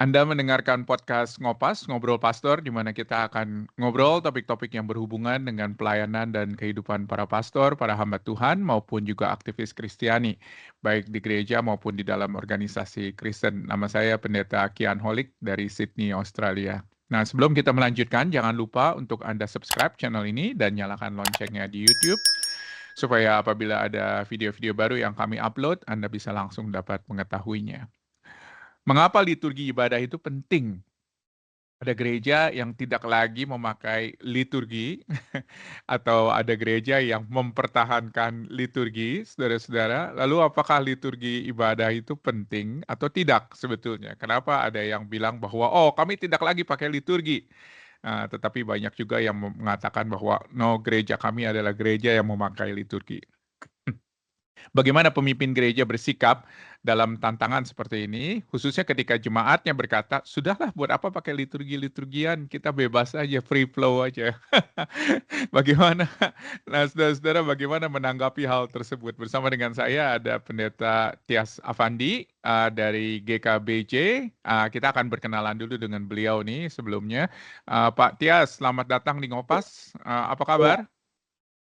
Anda mendengarkan podcast Ngopas, Ngobrol Pastor, di mana kita akan ngobrol topik-topik yang berhubungan dengan pelayanan dan kehidupan para pastor, para hamba Tuhan, maupun juga aktivis Kristiani, baik di gereja maupun di dalam organisasi Kristen. Nama saya Pendeta Kian Holik dari Sydney, Australia. Nah, sebelum kita melanjutkan, jangan lupa untuk Anda subscribe channel ini dan nyalakan loncengnya di YouTube, supaya apabila ada video-video baru yang kami upload, Anda bisa langsung dapat mengetahuinya. Mengapa liturgi ibadah itu penting? Ada gereja yang tidak lagi memakai liturgi, atau ada gereja yang mempertahankan liturgi, saudara-saudara. Lalu apakah liturgi ibadah itu penting atau tidak sebetulnya? Kenapa ada yang bilang bahwa, oh kami tidak lagi pakai liturgi. Tetapi banyak juga yang mengatakan bahwa, no, gereja kami adalah gereja yang memakai liturgi. Bagaimana pemimpin gereja bersikap dalam tantangan seperti ini, khususnya ketika jemaatnya berkata, "Sudahlah, buat apa pakai liturgi-liturgian, kita bebas aja, free flow aja." Bagaimana nah, saudara-saudara, bagaimana menanggapi hal tersebut? Bersama dengan saya ada Pendeta Tias Afandi, dari GKBJ. Kita akan berkenalan dulu dengan beliau nih sebelumnya. Pak Tias, selamat datang di Ngopas, apa Ya, kabar?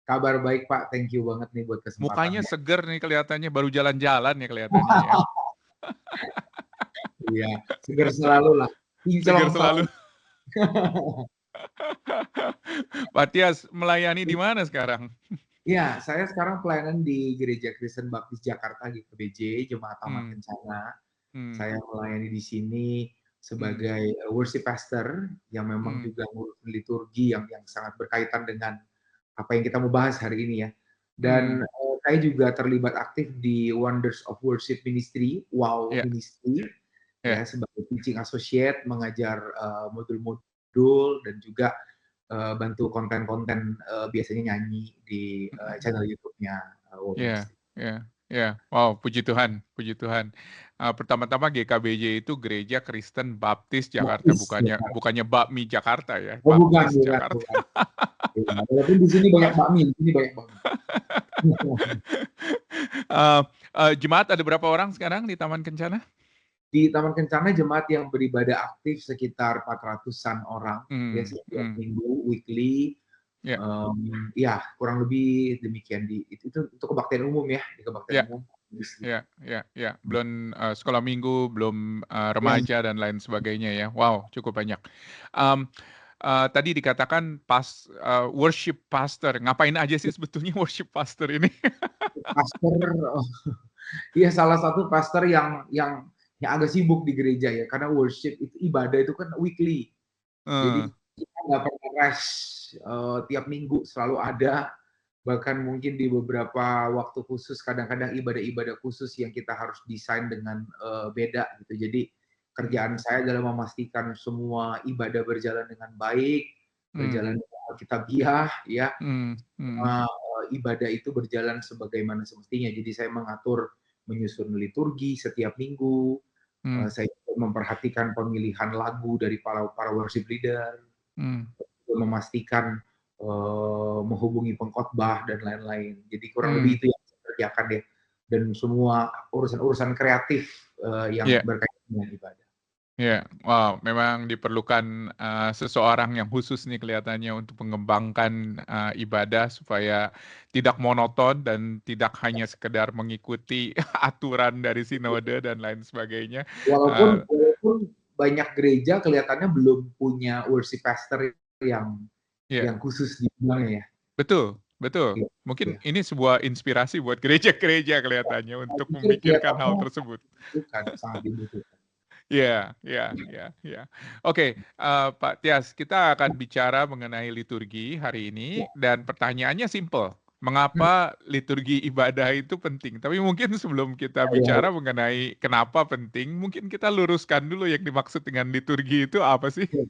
kabar baik Pak, thank you banget nih buat Mukanya kesempatannya. seger nih kelihatannya, baru jalan-jalan ya kelihatannya ya. Iya, segar selalu lah, Seger kinclong selalu. selalu. Pak Tias melayani di mana sekarang? Ya, saya sekarang pelayanan di Gereja Kristen Baptis Jakarta GKBJ, Jemaat Taman Hmm, Kencana. hmm, Saya melayani di sini hmm, sebagai worship pastor yang memang hmm, juga ngurusin liturgi yang sangat berkaitan dengan apa yang kita mau bahas hari ini ya. hmm. Dan saya juga terlibat aktif di Wonders of Worship Ministry, WOW Ya, Ministry, ya ya. sebagai teaching associate, mengajar modul-modul dan juga bantu konten-konten biasanya nyanyi di Mm, channel YouTube-nya WOW ya, Ministry. ya, ya. Wow, puji Tuhan, puji Tuhan. Pertama-tama GKBJ itu Gereja Kristen Baptis Jakarta, Baptis bukannya Jakarta. bukannya Bakmi Jakarta ya, Oh bukan, Baptis bukan, Jakarta. bukan. Ya, walaupun di sini banyak bakmi, di sini banyak bakmi. Eh, Jemaat ada berapa orang sekarang di Taman Kencana? Di Taman Kencana jemaat yang beribadah aktif sekitar 400-an orang ya Hmm, setiap hmm, minggu weekly. ya, Ya kurang lebih demikian itu untuk kebaktian umum ya di ya. kebaktian umum. Ya, ya, ya. Belum sekolah minggu, belum Ya, remaja dan lain sebagainya ya. Wow, cukup banyak. Mmm, Tadi dikatakan worship pastor. Ngapain aja sih sebetulnya worship pastor ini? pastor, iya salah satu pastor yang agak sibuk di gereja ya karena worship itu ibadah itu kan weekly. Heeh, Jadi kita nggak pernah rest, tiap minggu selalu ada, bahkan mungkin di beberapa waktu khusus kadang-kadang ibadah-ibadah khusus yang kita harus desain dengan, beda gitu. Jadi mmm, kerjaan saya adalah memastikan semua ibadah berjalan dengan baik, mmm, berjalan dengan alkitabiah ya, mmm, mhm, semua, ibadah itu berjalan sebagaimana semestinya. Jadi saya mengatur menyusun liturgi setiap minggu, mmm, saya juga memperhatikan pemilihan lagu dari para para worship leader, mmm, memastikan, menghubungi pengkhotbah dan lain-lain. Jadi kurang mmm, lebih itu yang saya kerjakan deh, dan semua urusan-urusan kreatif, yang iya. berkaitan dengan ibadah. Ya, wow, memang diperlukan seseorang yang khusus nih kelihatannya untuk mengembangkan ibadah supaya tidak monoton dan tidak hanya sekedar mengikuti aturan dari sinode dan lain sebagainya. Walaupun Eee, walaupun banyak gereja kelihatannya belum punya worship pastor yang ya, yang khusus di bidangnya ya. betul, betul. Iya, Mungkin iya. ini sebuah inspirasi buat gereja-gereja kelihatannya Saya untuk pikir memikirkan hal kelihatannya tersebut. sangat dibutuhkan. Iya, iya, iya, iya. Oke, Pak Tias, kita akan bicara mengenai liturgi hari Ya, ini dan pertanyaannya simpel, mhm, mengapa liturgi ibadah itu penting? Tapi mungkin sebelum kita iya, bicara mengenai kenapa penting, mungkin kita luruskan dulu yang dimaksud dengan liturgi itu apa sih? iya,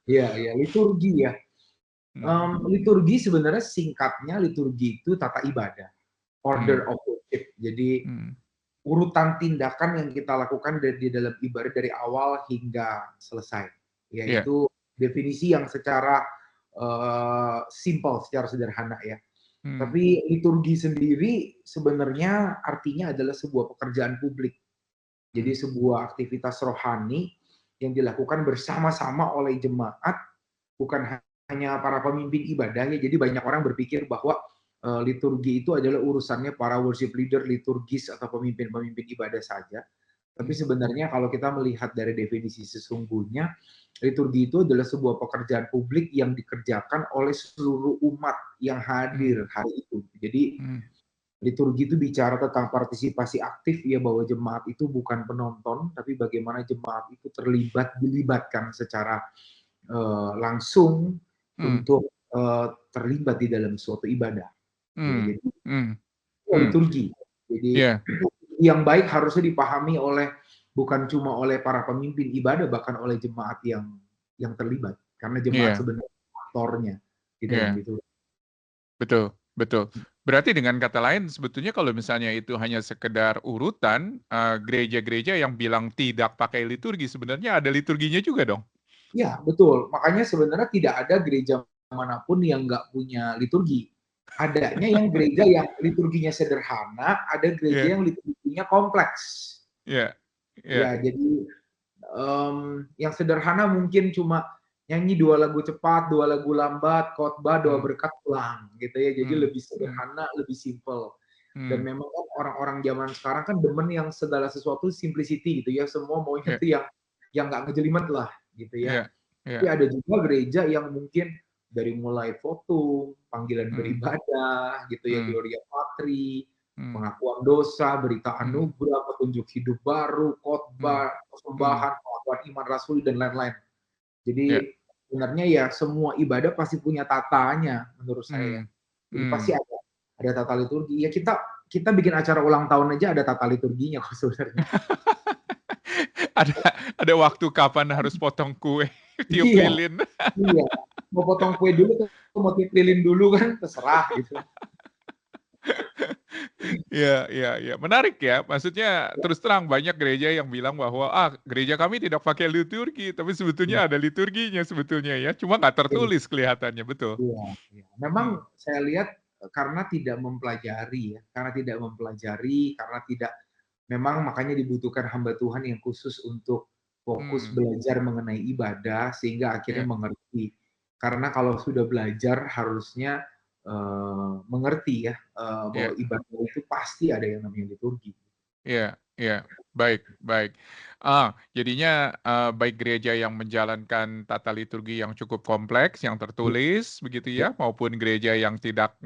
iya, iya, liturgi ya. Hmm, Liturgi sebenarnya singkatnya liturgi itu tata ibadah, hmm, order of worship. Jadi hmm, urutan tindakan yang kita lakukan di dalam ibadah dari awal hingga selesai. iya, Yaitu definisi yang secara simpel, secara sederhana ya. hmm, Tapi liturgi sendiri sebenarnya artinya adalah sebuah pekerjaan publik. Jadi hmm, sebuah aktivitas rohani yang dilakukan bersama-sama oleh jemaat, bukan hanya para pemimpin ibadah ya. Jadi banyak orang berpikir bahwa liturgi itu adalah urusannya para worship leader, liturgis atau pemimpin-pemimpin ibadah saja. Tapi Hmm. sebenarnya kalau kita melihat dari definisi sesungguhnya, liturgi itu adalah sebuah pekerjaan publik yang dikerjakan oleh seluruh umat yang Hmm. hadir hari itu. Jadi Hmm. liturgi itu bicara tentang partisipasi aktif ya, bahwa jemaat itu bukan penonton, tapi bagaimana jemaat itu dilibatkan secara langsung Hmm. untuk terlibat di dalam suatu ibadah. Ya, Hmm. jadi Hmm. itu Hmm. liturgi. Jadi Ya. yang baik harusnya dipahami oleh bukan cuma oleh para pemimpin ibadah, bahkan oleh jemaat yang terlibat. Karena jemaat Iya. sebenarnya aktornya di dalam Iya. liturgi. Betul, betul. Berarti dengan kata lain sebetulnya kalau misalnya itu hanya sekedar urutan, gereja-gereja yang bilang tidak pakai liturgi, sebenarnya ada liturginya juga dong? Ya, betul. Makanya sebenarnya tidak ada gereja manapun yang nggak punya liturgi. Adanya yang gereja yang liturginya sederhana, ada gereja Iya, yang liturginya kompleks. iya, iya, Ya, jadi yang sederhana mungkin cuma nyanyi 2 lagu cepat, 2 lagu lambat, khotbah, doa mmm, berkat, pulang gitu ya. Jadi mmm, lebih mmm, sederhana, lebih simpel. Dan mmm, memang kan orang-orang zaman sekarang kan demen yang segala sesuatu simplicity gitu ya. Semua maunya iya, tuh yang nggak ngejelimet lah gitu ya. iya, Tapi iya, ada juga gereja yang mungkin dari mulai foto, panggilan mmm, beribadah gitu ya, mmm, Gloria Patri, mmm, pengakuan dosa, berita mmm, anugerah, petunjuk hidup baru, mmm, khotbah, mmm, persembahan, pengakuan iman rasuli dan lain-lain. iya, Jadi sebenarnya ya semua ibadah pasti punya tatanya menurut saya ya. mmm, Jadi pasti mmm. ada tata liturgi. Ya kita kita bikin acara ulang tahun aja ada tata liturginya kok sebenarnya. Ada ada waktu kapan harus potong kue, tiup Iya, lilin. iya. Mau potong kue dulu atau mau tiup lilin dulu kan terserah gitu. Iya, iya, iya, menarik ya, maksudnya terus terang banyak gereja yang bilang bahwa, "Ah, gereja kami tidak pakai liturgi," tapi Iya, sebetulnya ada liturginya sebetulnya ya, cuma nggak iya. tertulis kelihatannya, betul. Iya, iya. Memang Mmm, saya lihat karena tidak mempelajari ya, karena tidak mempelajari, karena tidak memang makanya dibutuhkan hamba Tuhan yang khusus untuk fokus mmm, belajar mengenai ibadah sehingga akhirnya iya, mengerti. Karena kalau sudah belajar harusnya mengerti ya, bahwa iya. ibadah itu pasti ada yang namanya liturgi. Iya, iya, baik, baik. Jadinya, baik gereja yang menjalankan tata liturgi yang cukup kompleks, yang Iya, tertulis begitu iya, ya, maupun gereja yang tidak,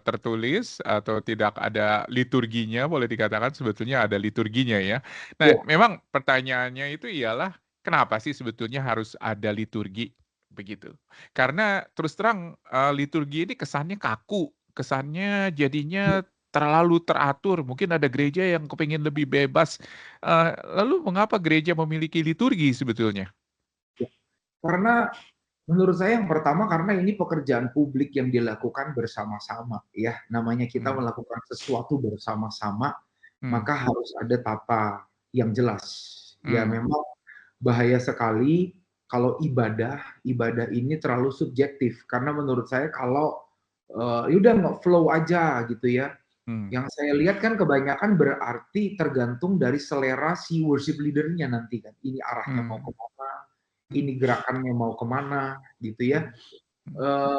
tertulis atau tidak ada liturginya, boleh dikatakan sebetulnya ada liturginya ya. Nah, iya. memang pertanyaannya itu ialah, kenapa sih sebetulnya harus ada liturgi? Begitu. Karena terus terang, liturgi ini kesannya kaku, kesannya jadinya terlalu teratur, mungkin ada gereja yang kepengen lebih bebas, lalu mengapa gereja memiliki liturgi sebetulnya? Iya. Karena menurut saya yang pertama karena ini pekerjaan publik yang dilakukan bersama-sama ya. Namanya kita Mmm, melakukan sesuatu bersama-sama, mmm, maka harus ada tata yang jelas. Ya mmm, memang bahaya sekali kalau ibadah ini terlalu subjektif. Karena menurut saya kalau, ya udah nggak flow aja gitu ya. mmm, Yang saya lihat kan kebanyakan berarti tergantung dari selera si worship leader-nya nanti kan. Ini arahnya mau mmm, kemana, mmm, ini gerakannya mau kemana, gitu ya. mmm, mmm,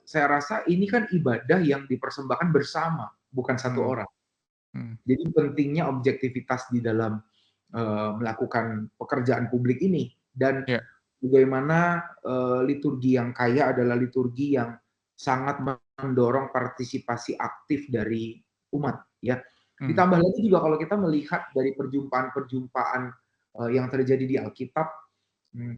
Saya rasa ini kan ibadah yang dipersembahkan bersama, bukan satu mmm, orang. mmm, Jadi pentingnya objektivitas di dalam, melakukan pekerjaan publik ini dan iya, bagaimana, liturgi yang kaya adalah liturgi yang sangat mendorong partisipasi aktif dari umat, ya. mmm, Ditambah lagi juga kalau kita melihat dari perjumpaan-perjumpaan, yang terjadi di Alkitab,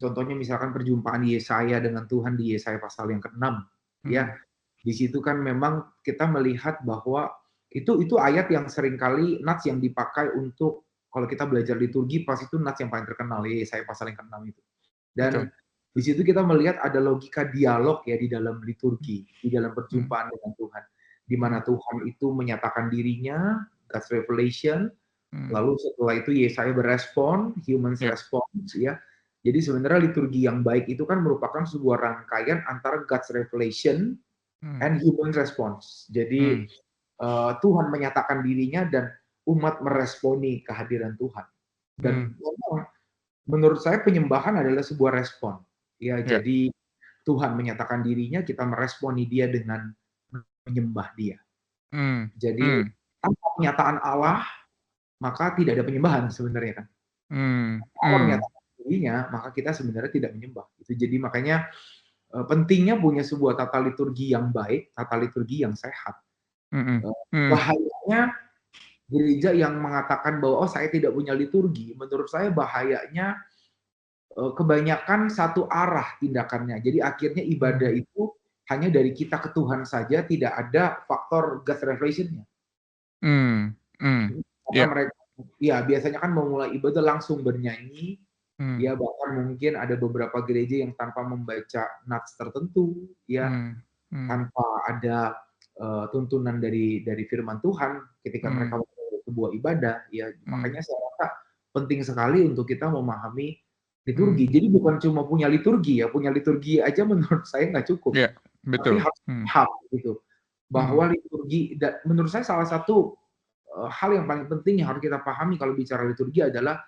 contohnya misalkan perjumpaan Yesaya dengan Tuhan di Yesaya pasal yang ke-6, ya. mmm, Di situ kan memang kita melihat bahwa itu ayat yang seringkali nats yang dipakai untuk kalau kita belajar liturgi pas itu nats yang paling terkenal, ya Yesaya pasal yang ke-6 itu. Dan betul, di situ kita melihat ada logika dialog ya di dalam mmm, liturgi, di dalam mmm, perjumpaan dengan Tuhan. Di mana mmm, Tuhan itu menyatakan dirinya, God's revelation, mmm, lalu setelah itu Yesaya berespon, humans iya, response ya. Jadi sebenarnya liturgi yang baik itu kan merupakan sebuah rangkaian antara God's revelation mmm, and human response. Jadi mmm, Tuhan menyatakan dirinya dan umat meresponi kehadiran Tuhan. Dan mmm, memang menurut saya penyembahan adalah sebuah respon. Ya, Ya. jadi Tuhan menyatakan dirinya, kita meresponi dia dengan menyembah dia. Hmm. Jadi Hmm. tanpa penyataan Allah, maka tidak ada penyembahan sebenarnya kan. Hmm. Allah Hmm. menyatakan dirinya, maka kita sebenarnya tidak menyembah. Itu jadi makanya pentingnya punya sebuah tata liturgi yang baik, tata liturgi yang sehat. Hmm. Hmm. Bahayanya gereja yang mengatakan bahwa oh saya tidak punya liturgi, menurut saya bahayanya kebanyakan satu arah tindakannya. Jadi akhirnya ibadah Hmm. itu hanya dari kita ke Tuhan saja, tidak ada faktor God's revelation-nya. Hmm. Hmm. Karena Ya. mereka ya biasanya kan memulai ibadah langsung bernyanyi, Hmm. ya bahkan mungkin ada beberapa gereja yang tanpa membaca nats tertentu, ya Hmm. Hmm. tanpa ada tuntunan dari firman Tuhan ketika Hmm. mereka memulai sebuah ibadah, ya Hmm. makanya saya rasa penting sekali untuk kita memahami Hmm. liturgi. Jadi bukan cuma punya liturgi ya, punya liturgi aja menurut saya nggak cukup, Ya, tapi betul. harus Hmm. paham gitu Hmm. bahwa liturgi menurut saya salah satu hal yang paling penting yang harus kita pahami kalau bicara liturgi adalah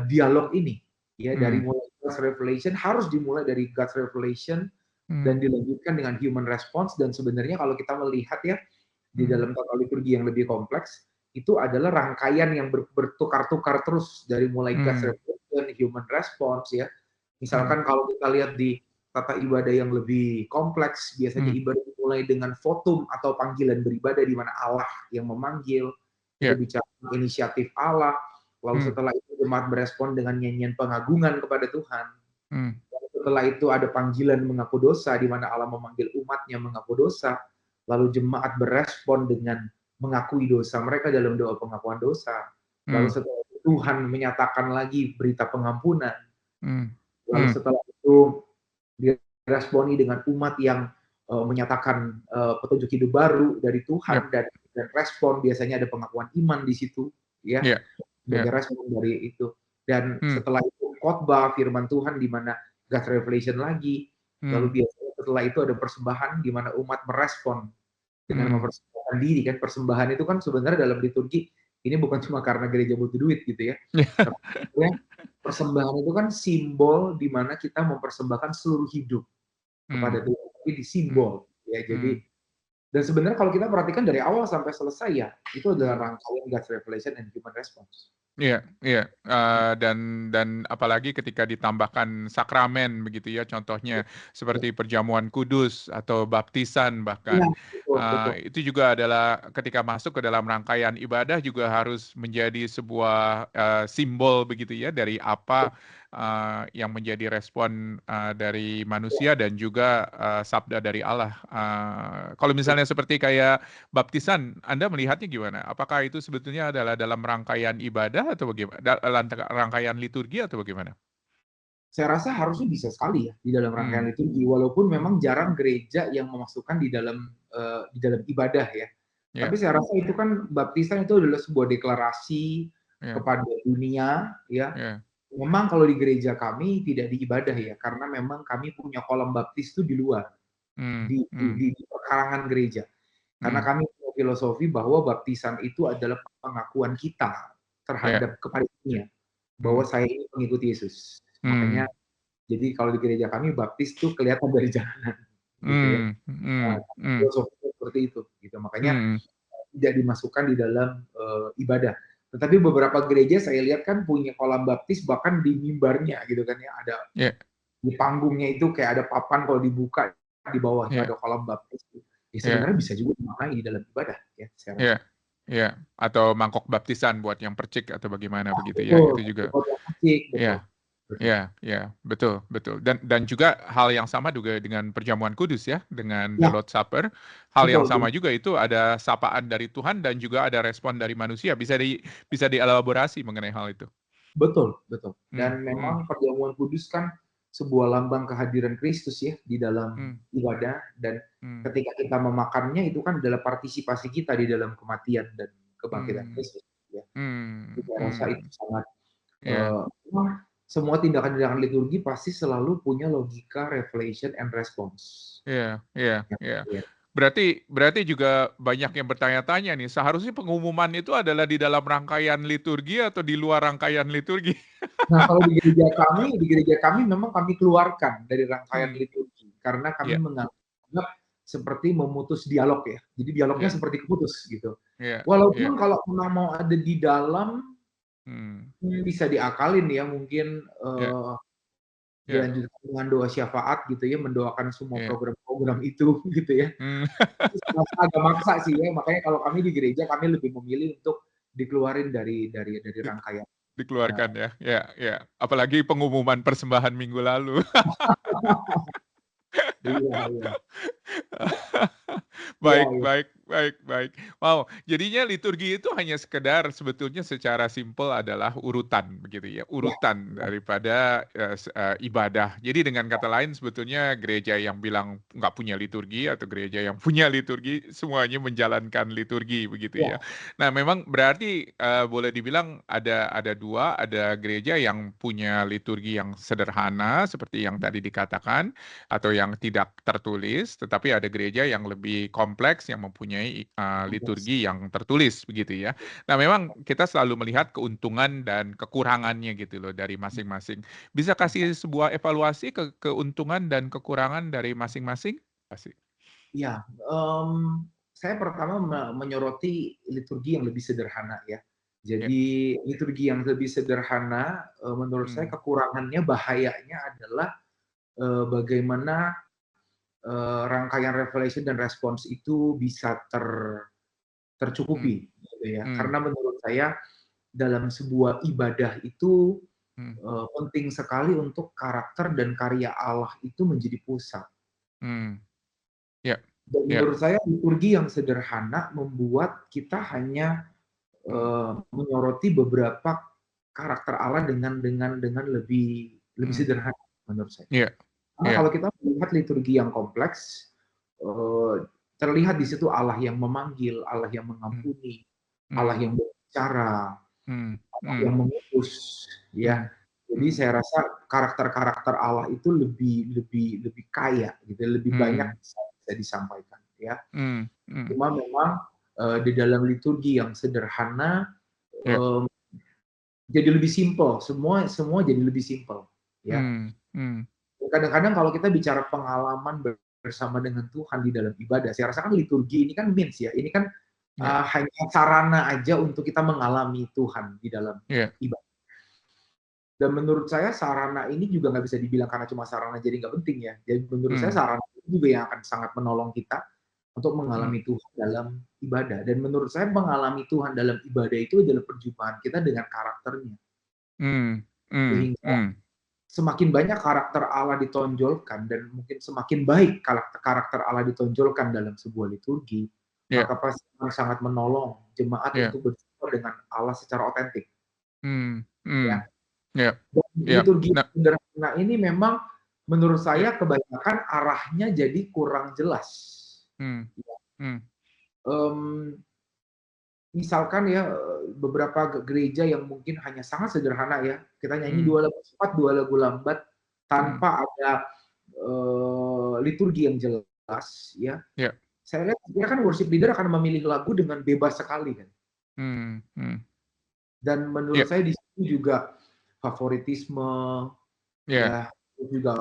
dialog ini, ya dari Hmm. mulai God's revelation harus dimulai dari God's revelation Hmm. dan dilanjutkan dengan human response. Dan sebenarnya kalau kita melihat ya di Hmm. dalam tata liturgi yang lebih kompleks itu adalah rangkaian yang bertukar-tukar terus dari mulai God's Hmm. revelation, human response ya. Hmm. Misalkan kalau kita lihat di tata ibadah yang lebih kompleks, biasanya Hmm. ibadah dimulai dengan votum atau panggilan beribadah di mana Allah yang memanggil, itu Ya. bicara inisiatif Allah. Lalu Hmm. setelah itu jemaat berespon dengan nyanyian pengagungan kepada Tuhan. Hmm. Lalu setelah itu ada panggilan mengaku dosa, di mana Allah memanggil umatnya mengaku dosa. Lalu jemaat berespon dengan mengakui dosa mereka dalam doa pengakuan dosa. Lalu Hmm. setelah itu Tuhan menyatakan lagi berita pengampunan. Hmm. Lalu Hmm. setelah itu diresponi dengan umat yang menyatakan petunjuk hidup baru dari Yap. Tuhan, dan respon biasanya ada pengakuan iman di situ, ya Ya. Ya. sebagai respon dari itu. Dan Hmm. setelah itu khotbah firman Tuhan di mana God's revelation lagi. Hmm. Lalu biasanya setelah itu ada persembahan di mana umat merespon dengan Hmm. mempersembahkan diri kan. Persembahan itu kan sebenarnya dalam liturgi ini bukan cuma karena gereja butuh duit gitu ya. Tapi sebenarnya persembahan itu kan simbol di mana kita mempersembahkan seluruh hidup Hmm. kepada Tuhan, tapi di Hmm. simbol ya. Jadi Hmm. dan sebenarnya kalau kita perhatikan dari awal sampai selesai ya, itu adalah Hmm. rangkaian God's revelation and human response. Iya, iya, dan apalagi ketika ditambahkan sakramen begitu ya, contohnya seperti perjamuan kudus atau baptisan Iya, bahkan, betul betul. itu juga adalah ketika masuk ke dalam rangkaian ibadah juga harus menjadi sebuah, simbol begitu ya dari apa, yang menjadi respon, dari manusia dan juga, sabda dari Allah. Kalau misalnya seperti kayak baptisan, Anda melihatnya gimana? Apakah itu sebetulnya adalah dalam rangkaian ibadah atau bagaimana? Rangkaian liturgi atau bagaimana? Saya rasa harusnya bisa sekali ya di dalam rangkaian Hmm. liturgi, walaupun memang jarang gereja yang memasukkan di dalam ibadah ya. Tapi Ya. saya rasa itu kan baptisan itu adalah sebuah deklarasi Ya. kepada dunia ya. Ya. Memang kalau di gereja kami tidak di ibadah ya, karena memang kami punya kolam baptis itu di luar, Hmm. Hmm. di perkarangan gereja. Karena Hmm. kami punya filosofi bahwa baptisan itu adalah pengakuan kita Ya. terhadap kepada dunia bahwa Hmm. saya ini pengikut Yesus. Makanya Hmm. jadi kalau di gereja kami baptis tuh kelihatan dari jalanan gitu ya. Hmm. Hmm. Hmm. Filosofinya seperti itu gitu. Makanya Hmm. tidak dimasukkan di dalam ibadah. Tetapi beberapa gereja saya lihat kan punya kolam baptis bahkan di mimbarnya gitu kan ya. Ada Ya. di panggungnya itu kayak ada papan, kalau dibuka di bawahnya Ya. ada kolam baptis. Ya Ya. sebenarnya bisa juga dimaknai di dalam ibadah ya, saya rasa. Ya. Ya. Atau mangkok baptisan buat yang percik atau bagaimana Nah, begitu ya, betul, itu juga. betul, betul, Ya. betul. Ya, ya, betul, betul. Dan juga hal yang sama juga dengan perjamuan kudus ya, dengan the Ya, Lord's Supper. Hal yang betul, sama betul. juga itu ada sapaan dari Tuhan dan juga ada respon dari manusia. Bisa dielaborasi mengenai hal itu. Betul, betul. Hmm. Dan Hmm. memang perjamuan kudus kan sebuah lambang kehadiran Kristus ya di dalam Hmm. ibadah, dan Hmm. ketika kita memakannya itu kan adalah partisipasi kita di dalam kematian dan kebangkitan Hmm. Kristus ya. Hmm. Jadi saya rasa itu Hmm. sangat Ya. memang semua tindakan-tindakan liturgi pasti selalu punya logika revelation and response. Iya, iya, Ya, iya. ya. Berarti juga banyak yang bertanya-tanya nih, seharusnya pengumuman itu adalah di dalam rangkaian liturgi atau di luar rangkaian liturgi? Nah, kalau di gereja kami memang kami keluarkan dari rangkaian Hmm, liturgi, karena kami iya, menganggap seperti memutus dialog ya. Jadi dialognya iya, seperti keputus gitu. iya, iya, Walaupun kalau memang mau ada di dalam, hmm, bisa diakalin ya mungkin, iya, iya, dilanjutkan dengan doa syafaat gitu ya, mendoakan semua iya, program-program itu gitu ya. mmm, Itu serasa agak maksa sih ya, makanya kalau kami di gereja kami lebih memilih untuk dikeluarin dari di rangkaian. Ya. dikeluarkan ya, ya, ya, apalagi pengumuman persembahan minggu lalu. Iya iya. Iya Baik, iya. baik, baik, baik. Wow, jadinya liturgi itu hanya sekedar sebetulnya secara simpel adalah urutan begitu ya, Iya urutan iya. daripada, ibadah. Jadi dengan kata lain sebetulnya gereja yang bilang nggak punya liturgi atau gereja yang punya liturgi semuanya menjalankan liturgi begitu Iya, ya. Nah memang berarti, boleh dibilang ada 2, ada gereja yang punya liturgi yang sederhana seperti yang tadi dikatakan, atau yang tidak tertulis, tetapi ada gereja yang lebih kompleks yang mempunyai, kompleks. liturgi yang tertulis begitu ya. Nah memang kita selalu melihat keuntungan dan kekurangannya gitu loh dari masing-masing. Bisa kasih sebuah evaluasi keuntungan dan kekurangan dari masing-masing? Kasih. Iya, saya pertama menyoroti liturgi yang lebih sederhana ya. Ya, Jadi liturgi yang lebih sederhana, menurut saya mmm, kekurangannya, bahayanya adalah, bagaimana, rangkaian revelation dan respons itu bisa mmm, tercukupi gitu ya. mmm, Karena menurut saya dalam sebuah ibadah itu, mmm, penting sekali untuk karakter dan karya Allah itu menjadi pusat. mmm, ya, Dan ya, menurut saya liturgi yang sederhana membuat kita hanya, mmm, menyoroti beberapa karakter Allah dengan lebih mmm, sederhana menurut saya. iya, Karena iya, kalau kita melihat liturgi yang kompleks, terlihat di situ Allah yang memanggil, Allah yang mmm, mengampuni, Allah mmm, yang berbicara, mmm, Allah mmm, yang mengutus, ya. mmm, Jadi mmm, saya rasa karakter-karakter Allah itu lebih lebih lebih kaya gitu, lebih banyak mmm, bisa disampaikan ya. mmm, mmm, Cuma memang, di dalam liturgi yang sederhana, iya. mmm, jadi lebih simpel, semua semua jadi lebih simpel, ya. Mmm, mmm, Kadang-kadang kalau kita bicara pengalaman bersama dengan Tuhan di dalam ibadah, saya rasa kan liturgi ini kan means ya, ini kan, iya, hanya sarana aja untuk kita mengalami Tuhan di dalam iya, ibadah. Dan menurut saya sarana ini juga nggak bisa dibilang karena cuma sarana jadi nggak penting ya. Jadi menurut saya mmm, sarana itu juga yang akan sangat menolong kita untuk mmm, mengalami Tuhan dalam ibadah. Dan menurut saya mengalami Tuhan dalam ibadah itu adalah perjumpaan kita dengan karakternya. mmm, mmm, Sehingga mmm, semakin banyak karakter Allah ditonjolkan dan mungkin semakin baik karakter Allah ditonjolkan dalam sebuah liturgi, iya, maka pasti akan sangat menolong jemaat iya, untuk berjumpa dengan Allah secara otentik. mmm, mmm, Ya. iya, Dan iya, liturgi nah, sederhana ini memang menurut iya, saya kebanyakan arahnya jadi kurang jelas. mmm, mmm, Mmm, Misalkan ya, beberapa gereja yang mungkin hanya sangat sederhana ya, kita nyanyi mmm, 2 lagu cepat, 2 lagu lambat, mmm, tanpa ada, liturgi yang jelas ya. iya, Saya lihat sebenarnya kan worship leader akan memilih lagu dengan bebas sekali kan, mmm, mmm, dan iya, menurut saya di situ juga favoritisme, iya, ya, terus juga,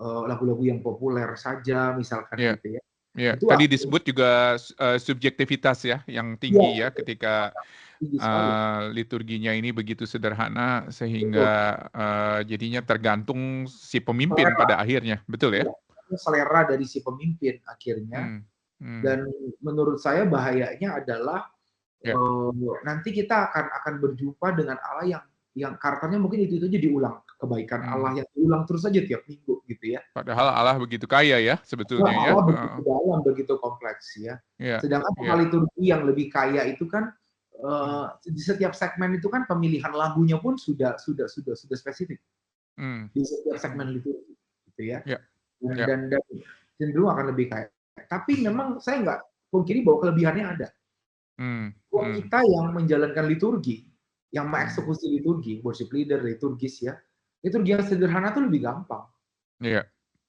lagu-lagu yang populer saja misalkan iya, gitu ya. iya. Itu Tadi akhirnya disebut juga subjektivitas ya yang iya, tinggi ya ketika, tinggi sekali, liturginya ini begitu sederhana betul. sehingga, jadinya tergantung si pemimpin Selera, pada akhirnya, betul ya? iya, selera dari si pemimpin akhirnya, Mmm, mmm, dan menurut saya bahayanya adalah, iya, nanti kita akan berjumpa dengan Allah yang karakternya mungkin itu aja diulang, kebaikan mmm. Allah yang diulang terus aja tiap minggu gitu ya. Padahal Allah begitu kaya ya Karena sebetulnya ya, Allah begitu heeh. dalam, begitu kompleks ya. Iya, Sedangkan iya, pola liturgi yang lebih kaya itu kan, mmm, di setiap segmen itu kan pemilihan lagunya pun sudah spesifik, mmm, di setiap mmm, segmen liturgi, gitu ya. iya, Dan iya, dan dan cenderung akan lebih kaya. Tapi memang saya nggak pungkiri bahwa kelebihannya ada. mmm, Buat mmm, kita yang menjalankan liturgi, yang mmm, mengeksekusi liturgi, worship leader, liturgis ya, liturgi yang sederhana tuh lebih gampang. iya,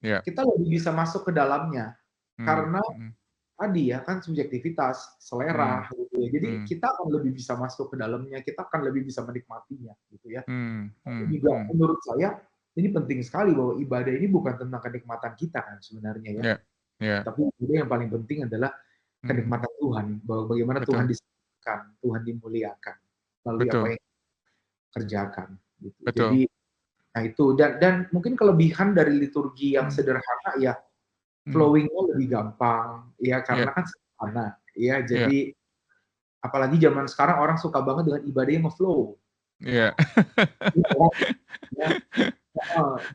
iya, Kita lebih bisa masuk ke dalamnya, mmm, karena mhm, tadi ya kan subjektivitas, Hmm, selera gitu ya. Jadi hmm, kita akan lebih bisa masuk ke dalamnya, kita akan lebih bisa menikmatinya gitu ya. hmm, Tapi hmm, juga hmm. menurut saya ini penting sekali bahwa ibadah ini bukan tentang kenikmatan kita kan sebenarnya ya. Ya, ya, Tapi ibadah yang paling penting adalah hmm, kenikmatan Tuhan, bahwa bagaimana Tuhan betul, disenangkan, Tuhan dimuliakan melalui apa betul, yang kerjakan gitu. Jadi betul. nah itu dan mungkin kelebihan dari liturgi yang Hmm, sederhana ya hmm, flowing-nya lebih gampang ya ya, karena kan sederhana ya. ya, Jadi apalagi zaman sekarang orang suka banget dengan ibadah yang nge-flow. ya, Ya,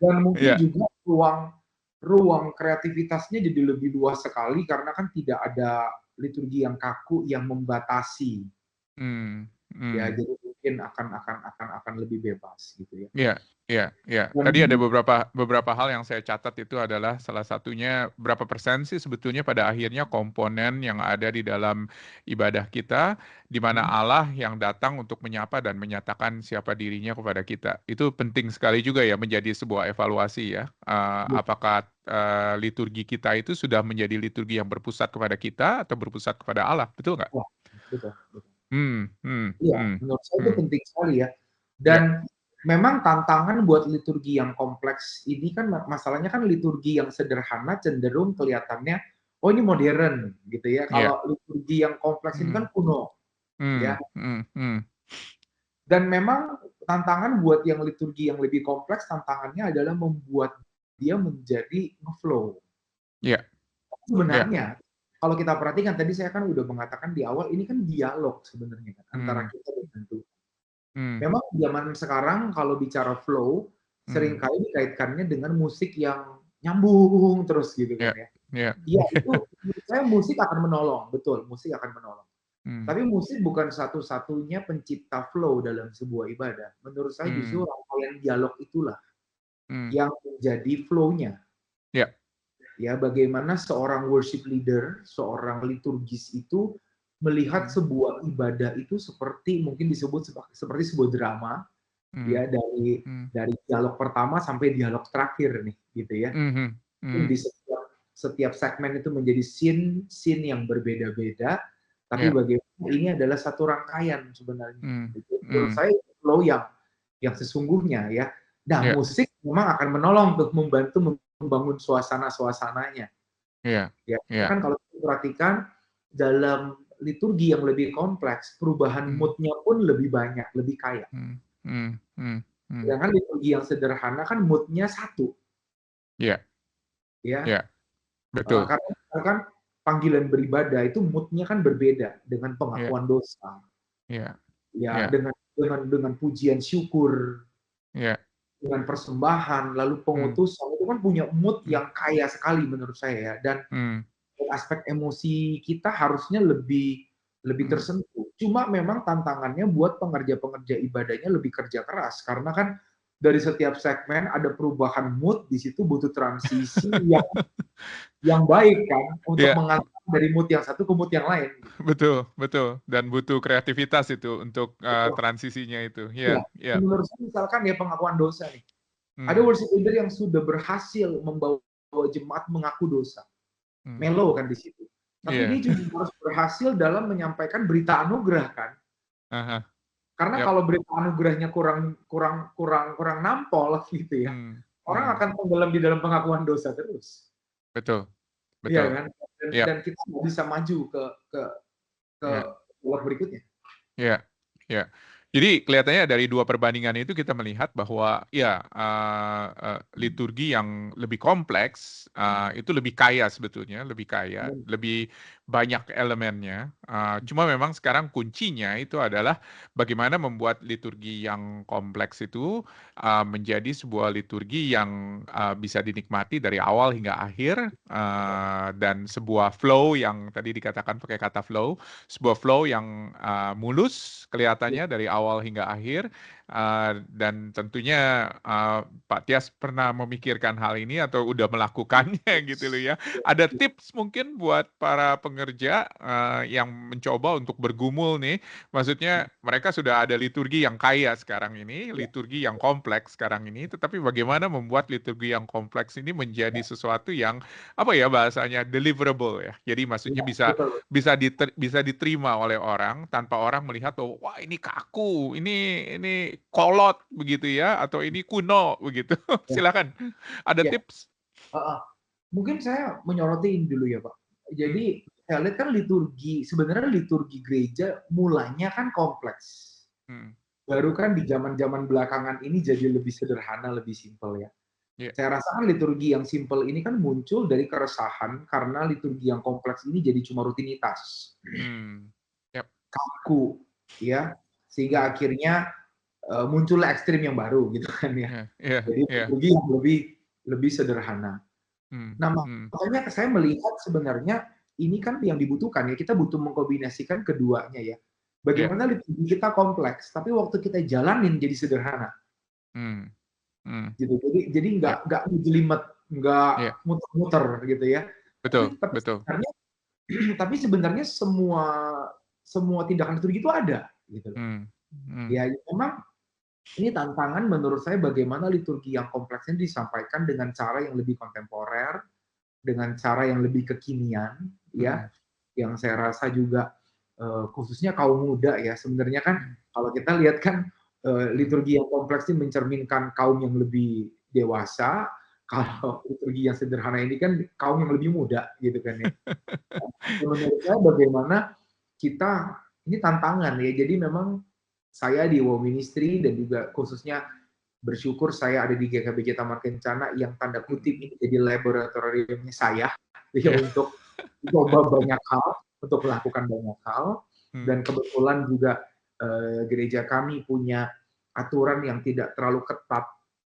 dan mungkin ya, juga ruang ruang kreativitasnya jadi lebih luas sekali karena kan tidak ada liturgi yang kaku yang membatasi. hmm, Ya, hmm. jadi mungkin akan lebih bebas gitu ya. Iya, iya, iya. Tadi ada Dan beberapa hal yang saya catat itu adalah salah satunya berapa persen sih sebetulnya pada akhirnya komponen yang ada di dalam ibadah kita, di mana Allah yang datang untuk menyapa dan menyatakan siapa dirinya kepada kita. Itu penting sekali juga ya menjadi sebuah evaluasi ya. Apakah liturgi kita itu sudah menjadi liturgi yang berpusat kepada kita atau berpusat kepada Allah, betul nggak? wah, betul, betul. Hmm, hmm, Iya, hmm, menurut saya itu hmm. penting sekali ya. Ya, Dan memang tantangan buat liturgi yang kompleks ini kan masalahnya kan liturgi yang sederhana cenderung kelihatannya, oh ini modern gitu ya. ya. Kalau liturgi yang kompleks ini Hmm, kan kuno hmm, ya. hmm, hmm. Dan memang tantangan buat yang liturgi yang lebih kompleks tantangannya adalah membuat dia menjadi ngeflow. Ya, ya. Sebenarnya kalau kita perhatikan tadi saya kan udah mengatakan di awal ini kan dialog sebenarnya kan antara Hmm, kita dengan Tuhan. hmm, Memang zaman sekarang kalau bicara flow, hmm. seringkali dikaitkannya dengan musik yang nyambung terus gitu kan Ya, ya. ya. Iya itu menurut saya musik akan menolong, betul musik akan menolong. Hmm, Tapi musik bukan satu-satunya pencipta flow dalam sebuah ibadah. Menurut saya justru hmm, rangkaian dialog itulah hmm. yang menjadi flow-nya. Ya, Ya, bagaimana seorang worship leader, seorang liturgis itu melihat hmm, sebuah ibadah itu seperti mungkin disebut seperti sebuah drama hmm, ya hmm, dari dialog pertama sampai dialog terakhir nih gitu ya. hmm, hmm. Di setiap segmen itu menjadi scene yang berbeda-beda, tapi Ya, bagaimana ini adalah satu rangkaian sebenarnya. hmm, Itu menurut hmm. saya flow yang sesungguhnya ya. Nah, Ya, musik memang akan menolong untuk membantu membangun suasana-suasananya. ya, Ya, ya. kan kalau kita perhatikan dalam liturgi yang lebih kompleks, perubahan Hmm, mood-nya pun lebih banyak, lebih kaya. hmm, hmm, hmm, hmm. Sedangkan liturgi yang sederhana kan mood-nya satu, Ya, ya. ya. Betul. Karena misalkan panggilan beribadah itu mood-nya kan berbeda dengan Ya, pengakuan dosa, ya, ya ya, dengan pujian syukur, ya. dengan persembahan, lalu Hmm, pengutusan itu kan punya mood hmm, yang kaya sekali menurut saya ya. Dan hmm, aspek emosi kita harusnya lebih lebih hmm. tersentuh. Cuma memang tantangannya buat pengerja-pengerja ibadahnya lebih kerja keras karena kan dari setiap segmen ada perubahan mood, di situ butuh transisi yang baik kan untuk Ya, mengalihkan dari mood yang satu ke mood yang lain. betul, betul. Dan butuh kreativitas itu untuk Gitu. transisinya itu. Iya, Ya, ya. menurut saya misalkan ya pengakuan dosa nih. Ada Hmm, worship leader yang sudah berhasil membawa jemaat mengaku dosa. hmm. Melo kan di situ. Tapi Iya. dia juga harus berhasil dalam menyampaikan berita anugerah kan. Aha, Karena yap. kalau berita anugerahnya kurang nampol gitu ya, Hmm, orang hmm. akan tenggelam di dalam pengakuan dosa terus. Betul, Iya betul. kan? Dan Yap, kita nggak bisa maju ke ke ya. babak berikutnya. Ya, ya. Jadi kelihatannya dari dua perbandingan itu kita melihat bahwa ya liturgi yang lebih kompleks itu lebih kaya sebetulnya, lebih kaya, lebih banyak elemennya. Cuma memang sekarang kuncinya itu adalah bagaimana membuat liturgi yang kompleks itu menjadi sebuah liturgi yang bisa dinikmati dari awal hingga akhir dan sebuah flow yang tadi dikatakan pakai kata flow, sebuah flow yang mulus kelihatannya dari awal hingga akhir, Dan tentunya Pak Tias pernah memikirkan hal ini atau udah melakukannya gitu loh ya. Ada tips mungkin buat para pengerja yang mencoba untuk bergumul nih, maksudnya mereka sudah ada liturgi yang kaya sekarang ini, liturgi yang kompleks sekarang ini, tetapi bagaimana membuat liturgi yang kompleks ini menjadi sesuatu yang apa ya bahasanya deliverable ya. Jadi maksudnya bisa betul. bisa diterima oleh orang tanpa orang melihat bahwa wah ini kaku, ini kolot begitu ya atau ini kuno begitu. Ya, Silakan. Ada ya. tips? Heeh. Mungkin saya menyoroti ini dulu ya, Pak. Hmm, Jadi saya lihat kan sebenarnya liturgi gereja mulanya kan kompleks. hmm, Baru kan di zaman-zaman belakangan ini jadi lebih sederhana, lebih simpel ya. ya, Saya rasa kan liturgi yang simpel ini kan muncul dari keresahan karena liturgi yang kompleks ini jadi cuma rutinitas, hmm, yap, kaku, ya, sehingga hmm, akhirnya muncullah ekstrim yang baru gitu kan ya. ya, ya, Jadi ya, liturgi yang lebih lebih sederhana. hmm, Nah, hmm, makanya saya melihat sebenarnya ini kan yang dibutuhkan ya, kita butuh mengkombinasikan keduanya ya. ya, Bagaimana liturgi kita kompleks, tapi waktu kita jalanin jadi sederhana. hmm, hmm, Gitu. Jadi ya, nggak ngejelimet, nggak ya, muter-muter gitu ya. Tapi betul, tapi betul, sebenarnya tapi sebenarnya semua semua tindakan liturgi itu ada gitu loh. hmm, hmm, Ya memang ini tantangan menurut saya bagaimana liturgi yang kompleks ini disampaikan dengan cara yang lebih kontemporer, dengan cara yang lebih kekinian ya, hmm, yang saya rasa juga khususnya kaum muda ya. Sebenarnya kan hmm, kalau kita lihat kan hmm. liturgi yang kompleks ini mencerminkan kaum yang lebih dewasa, Hmm. kalau liturgi yang sederhana ini kan kaum yang lebih muda gitu kan ya. Menurut saya bagaimana kita ini tantangan ya. Jadi memang saya di Wow Ministry dan juga khususnya bersyukur saya ada di GKBJ Taman Kencana yang tanda kutip Hmm. ini jadi laboratoriumnya saya ya Ya. untuk coba banyak hal, untuk melakukan banyak hal, Hmm, dan kebetulan juga gereja kami punya aturan yang tidak terlalu ketat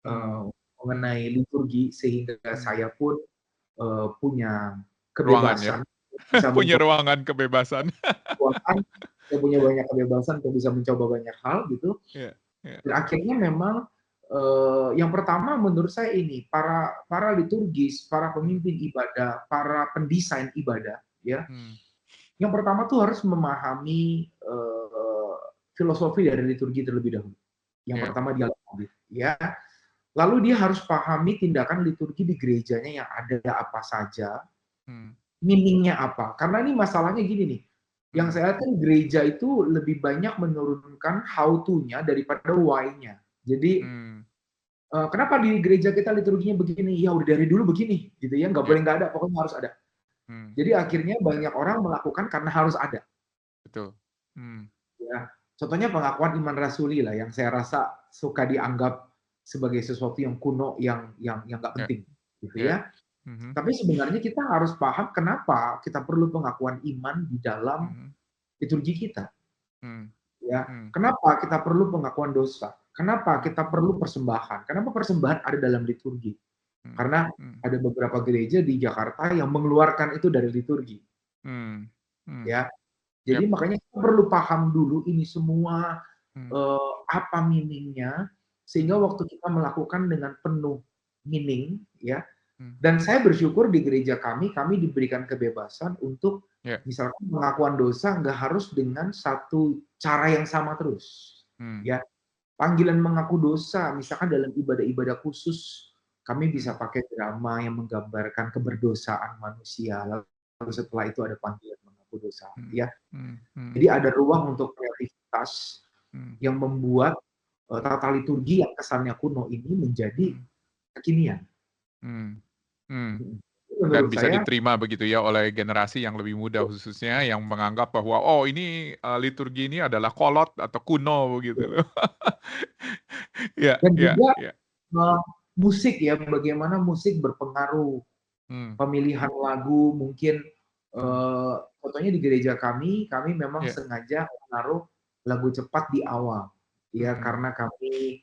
hmm, hmm, mengenai liturgi sehingga hmm. saya pun punya Ruangan ya? kebebasan bisa Punya mencoba ruangan kebebasan. kekuatan, saya punya banyak kebebasan untuk bisa mencoba banyak hal gitu. Iya, iya. Dan akhirnya memang yang pertama menurut saya ini para liturgis, para Hmm, pemimpin ibadah, para pendesain ibadah, ya. hmm, Yang pertama tuh harus memahami filosofi dari liturgi terlebih dahulu. Yang iya, pertama dialog audit, ya. Lalu dia harus pahami tindakan liturgi di gerejanya yang ada apa saja, hmm, meaningnya apa. Karena ini masalahnya gini nih, yang hmm, saya lihat kan gereja itu lebih banyak menurunkan how to-nya daripada why-nya. Jadi hmm, kenapa di gereja kita liturginya begini? Ya udah dari dulu begini, gitu ya. Nggak iya, boleh nggak ada, pokoknya harus ada. hmm, Jadi akhirnya banyak orang melakukan karena harus ada. betul. Hmm, Ya. Contohnya pengakuan iman rasuli lah, yang saya rasa suka dianggap sebagai sesuatu yang kuno, yang nggak iya, penting, gitu iya, ya. mhm, Tapi sebenarnya kita harus paham kenapa kita perlu pengakuan iman di dalam mhm, liturgi kita. hmm, Ya, hmm, kenapa kita perlu pengakuan dosa? Kenapa hmm, kita perlu persembahan? Kenapa persembahan ada dalam liturgi? hmm, Karena hmm, ada beberapa gereja di Jakarta yang mengeluarkan itu dari liturgi, hmm, hmm, ya. Jadi yap, makanya kita perlu paham dulu ini semua hmm, apa meaningnya, sehingga mhm, waktu kita melakukan dengan penuh meaning, ya. hmm, Dan saya bersyukur di gereja kami diberikan kebebasan untuk ya, misalkan pengakuan dosa nggak harus dengan satu cara yang sama terus, hmm, ya. Panggilan mengaku dosa, misalkan dalam ibadah-ibadah khusus, kami hmm, bisa pakai drama yang menggambarkan keberdosaan manusia, lalu setelah itu ada panggilan mengaku dosa, hmm, ya. hmm, hmm, Jadi ada ruang untuk kreativitas hmm, yang membuat tata liturgi yang kesannya kuno ini menjadi hmm, kekinian. hmm, hmm. Dan Menurut bisa saya, diterima begitu ya oleh generasi yang lebih muda khususnya yang menganggap bahwa, "Oh ini, liturgi ini adalah kolot atau kuno," begitu loh. Iya, dan iya, juga iya. musik ya, bagaimana musik berpengaruh. Mmm, Pemilihan lagu mungkin, mmm, contohnya di gereja kami memang iya, sengaja menaruh lagu cepat di awal, ya mhm, karena kami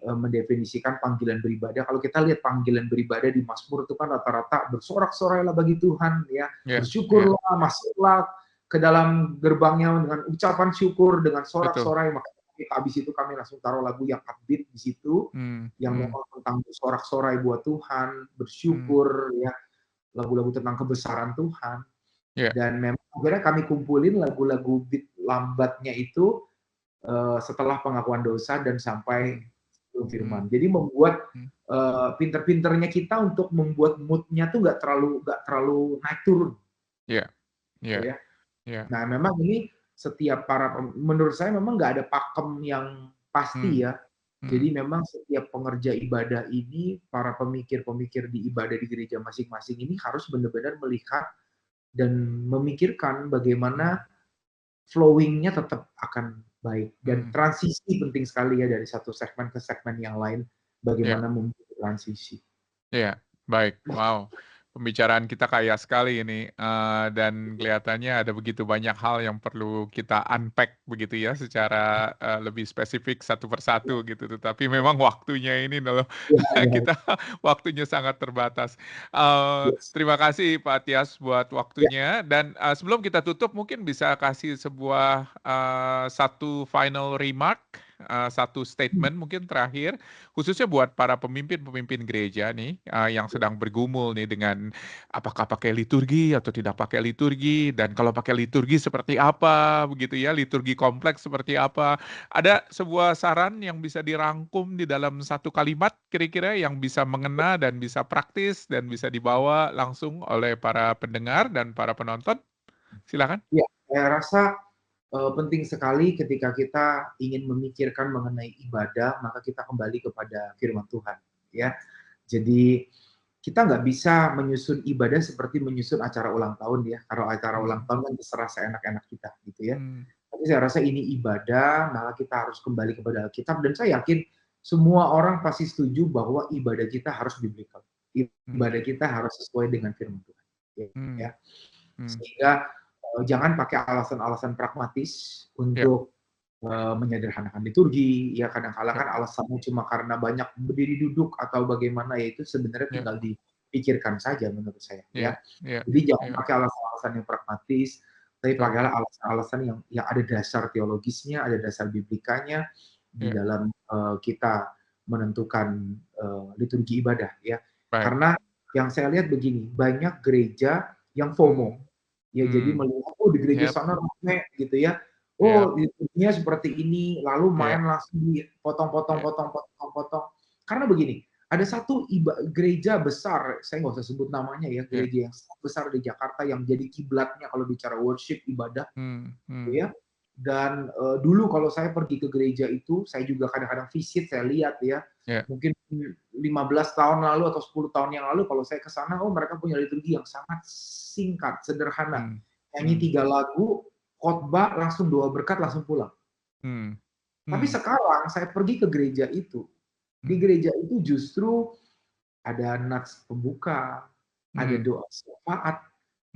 mendefinisikan panggilan beribadah. Kalau kita lihat panggilan beribadah di Mazmur itu kan rata-rata bersorak-sorailah bagi Tuhan, ya, iya, iya, bersyukurlah, masuklah ke dalam gerbangnya dengan ucapan syukur, dengan betul, sorak-sorai, maka habis itu kami langsung taruh lagu yang upbeat di situ, yang memang tentang sorak-sorai buat Tuhan, bersyukur ya, lagu-lagu tentang kebesaran Tuhan. Ya. Dan memang akhirnya kami kumpulin lagu-lagu beat lambatnya itu setelah pengakuan dosa dan sampai sebelum firman. Jadi membuat pinter-pinternya kita untuk membuat mood-nya tuh nggak terlalu naik turun. Iya. Gitu Iya. ya. Iya. Nah, memang ini setiap menurut saya memang nggak ada pakem yang pasti ya. Jadi memang setiap pengerja ibadah ini, para pemikir-pemikir di ibadah di gereja masing-masing ini harus benar-benar melihat dan memikirkan bagaimana flowing-nya tetap akan baik. Dan transisi penting sekali ya dari satu segmen ke segmen yang lain, Iya. bagaimana membuat transisi. Iya, baik. Wow, pembicaraan kita kaya sekali ini, dan kelihatannya ada begitu banyak hal yang perlu kita unpack begitu ya, secara, lebih spesifik satu persatu gitu. Tetapi memang waktunya ini loh, Iya iya. kita waktunya sangat terbatas. Yes. Terima kasih Pak Tias buat Ya. waktunya dan, sebelum kita tutup mungkin bisa kasih sebuah, satu final remark, satu statement mungkin terakhir, khususnya buat para pemimpin-pemimpin gereja nih, yang sedang bergumul nih dengan apakah pakai liturgi atau tidak pakai liturgi, dan kalau pakai liturgi seperti apa, begitu ya, liturgi kompleks seperti apa. Ada sebuah saran yang bisa dirangkum di dalam satu kalimat kira-kira yang bisa mengena dan bisa praktis dan bisa dibawa langsung oleh para pendengar dan para penonton? Silakan. Ya, saya rasa penting sekali ketika kita ingin memikirkan mengenai ibadah, maka kita kembali kepada firman Tuhan, ya. Jadi kita nggak bisa menyusun ibadah seperti menyusun acara ulang tahun ya. Kalau acara ulang tahun kan terserah seenak-enak kita, gitu ya. Mmm, Tapi saya rasa ini ibadah, maka kita harus kembali kepada Alkitab dan saya yakin semua orang pasti setuju bahwa ibadah kita harus biblical. mmm, Ibadah kita harus sesuai dengan firman Tuhan, mmm, ya. mmm, Sehingga jangan pakai alasan-alasan pragmatis ya, untuk menyederhanakan liturgi, ya kadang-kala ya, kan alasannya cuma karena banyak berdiri duduk atau bagaimana, ya itu sebenarnya ya, tinggal dipikirkan saja menurut saya, ya. ya, ya, Jadi jangan ya, pakai alasan-alasan yang pragmatis, tapi betul, pakailah alasan-alasan yang ada dasar teologisnya, ada dasar biblikanya di ya, dalam kita menentukan liturgi ibadah, ya. baik, Karena yang saya lihat begini, banyak gereja yang mmm, FOMO. Ya jadi mmm, melihat, oh di gereja yap, sana rame gitu ya. yap, Oh liturginya seperti ini, lalu ya, main langsung dipotong-potong ya, potong potong potong potong. Karena begini, ada satu gereja besar, saya nggak usah sebut namanya ya, ya, gereja yang sangat besar di Jakarta yang jadi kiblatnya kalau bicara worship, ibadah gitu mmm, ya. Dan dulu kalau saya pergi ke gereja itu, saya juga kadang-kadang visit, saya lihat ya, ya, mungkin 15 tahun lalu atau 10 tahun yang lalu kalau saya ke sana, oh mereka punya liturgi yang sangat singkat, sederhana. mmm, Nyanyi mmm, 3 lagu, khotbah, langsung doa berkat, langsung pulang. mmm, Tapi mmm, sekarang saya pergi ke gereja itu, di mmm, gereja itu justru ada nats pembuka, ada mmm, doa syafaat.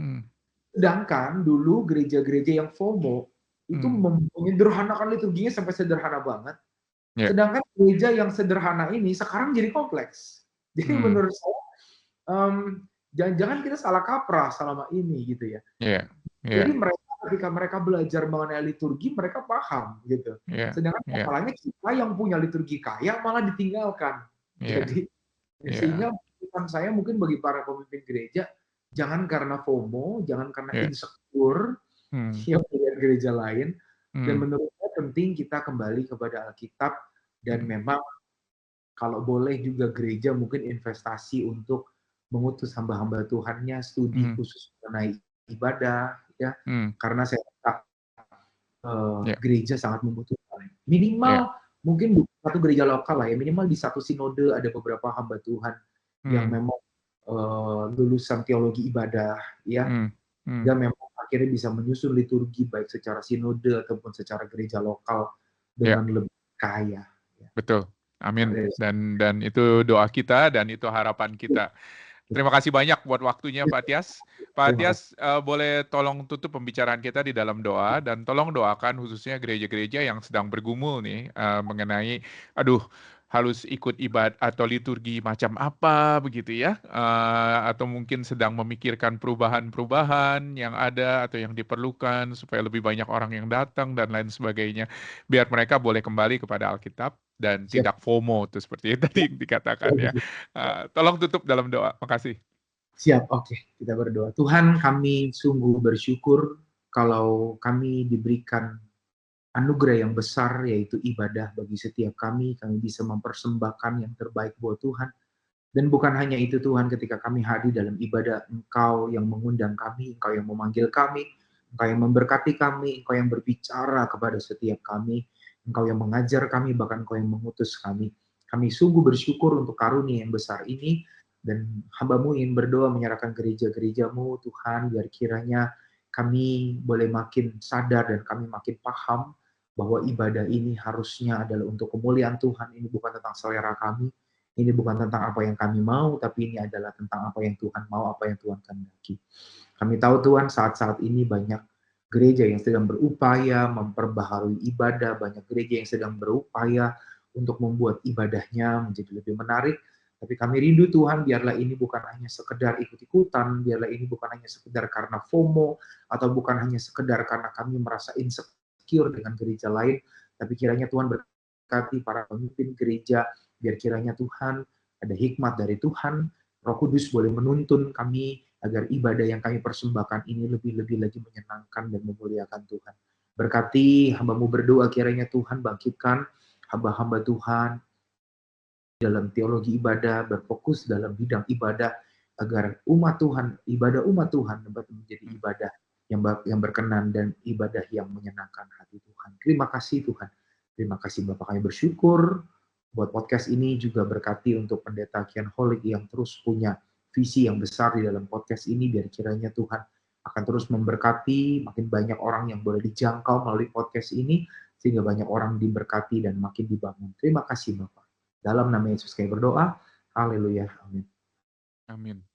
mmm, Sedangkan dulu gereja-gereja yang FOMO itu mmm, menyederhanakan liturginya sampai sederhana banget. ya, Sedangkan gereja yang sederhana ini sekarang jadi kompleks. Jadi mmm, menurut saya, jangan-jangan kita salah kaprah selama ini gitu ya. iya, Jadi iya, mereka ketika mereka belajar mengenai liturgi, mereka paham gitu. iya, Sedangkan iya, masalahnya kita yang punya liturgi kaya malah ditinggalkan. iya, Jadi iya, sehingga pesan saya mungkin bagi para pemimpin gereja, jangan karena FOMO, jangan karena iya, insecure mmm, yang melihat gereja lain, dan mmm, menurut saya penting kita kembali kepada Alkitab dan mmm, memang kalau boleh juga gereja mungkin investasi untuk mengutus hamba-hamba Tuhannya studi mmm, khusus mengenai ibadah ya, mmm, karena saya rasa, iya, gereja sangat membutuhkan. iya, Minimal mungkin bukan satu gereja lokal lah ya, minimal di satu sinode ada beberapa hamba Tuhan yang mmm, memang, lulusan teologi ibadah ya, mmm, mmm, dan memang akhirnya bisa menyusun liturgi baik secara sinode ataupun secara gereja lokal iya. dengan lebih kaya ya. Betul, amin. Dari Dan itu doa kita dan itu harapan kita. Terima kasih banyak buat waktunya Pak Tias. Pak terima kasih. Tias, boleh tolong tutup pembicaraan kita di dalam doa dan tolong doakan khususnya gereja-gereja yang sedang bergumul nih, mengenai, aduh harus ikut ibadah atau liturgi macam apa begitu ya, atau mungkin sedang memikirkan perubahan-perubahan yang ada atau yang diperlukan supaya lebih banyak orang yang datang dan lain sebagainya. Biar mereka boleh kembali kepada Alkitab dan Siap. tidak FOMO tuh seperti tadi yang dikatakan ya. Tolong tutup dalam doa. Makasih. Siap, oke. Kita berdoa. Tuhan, kami sungguh bersyukur kalau kami diberikan anugerah yang besar, yaitu ibadah bagi setiap kami. Kami bisa mempersembahkan yang terbaik buat Tuhan. Dan bukan hanya itu Tuhan, ketika kami hadir dalam ibadah, Engkau yang mengundang kami, Engkau yang memanggil kami, Engkau yang memberkati kami, Engkau yang berbicara kepada setiap kami, Engkau yang mengajar kami, bahkan Engkau yang mengutus kami. Kami sungguh bersyukur untuk karunia yang besar ini, dan hamba-Mu ingin berdoa menyerahkan gereja-gereja-Mu, Tuhan, biar kiranya kami boleh makin sadar dan kami makin paham bahwa ibadah ini harusnya adalah untuk kemuliaan Tuhan, ini bukan tentang selera kami, ini bukan tentang apa yang kami mau, tapi ini adalah tentang apa yang Tuhan mau, apa yang Tuhan kehendaki. Kami tahu Tuhan, saat-saat ini banyak gereja yang sedang berupaya memperbaharui ibadah, banyak gereja yang sedang berupaya untuk membuat ibadahnya menjadi lebih menarik. Tapi kami rindu Tuhan, biarlah ini bukan hanya sekedar ikut-ikutan, biarlah ini bukan hanya sekedar karena FOMO, atau bukan hanya sekedar karena kami merasa insecure dengan gereja lain, tapi kiranya Tuhan berkati para pemimpin gereja, biar kiranya Tuhan, ada hikmat dari Tuhan, Roh Kudus boleh menuntun kami agar ibadah yang kami persembahkan ini lebih-lebih lagi menyenangkan dan memuliakan Tuhan. Berkati hamba-Mu berdoa, kiranya Tuhan bangkitkan hamba-hamba Tuhan dalam teologi ibadah, berfokus dalam bidang ibadah, agar umat Tuhan, ibadah umat Tuhan dapat menjadi ibadah yang berkenan dan ibadah yang menyenangkan hati Tuhan. Terima kasih Tuhan. Terima kasih Bapak, kami bersyukur buat podcast ini, juga berkati untuk Pendeta Kian Holik yang terus punya visi yang besar di dalam podcast ini, biar kiranya Tuhan akan terus memberkati, makin banyak orang yang boleh dijangkau melalui podcast ini, sehingga banyak orang diberkati dan makin dibangun. Terima kasih Bapak. Dalam nama Yesus kami berdoa. Haleluya. Amin. Amin.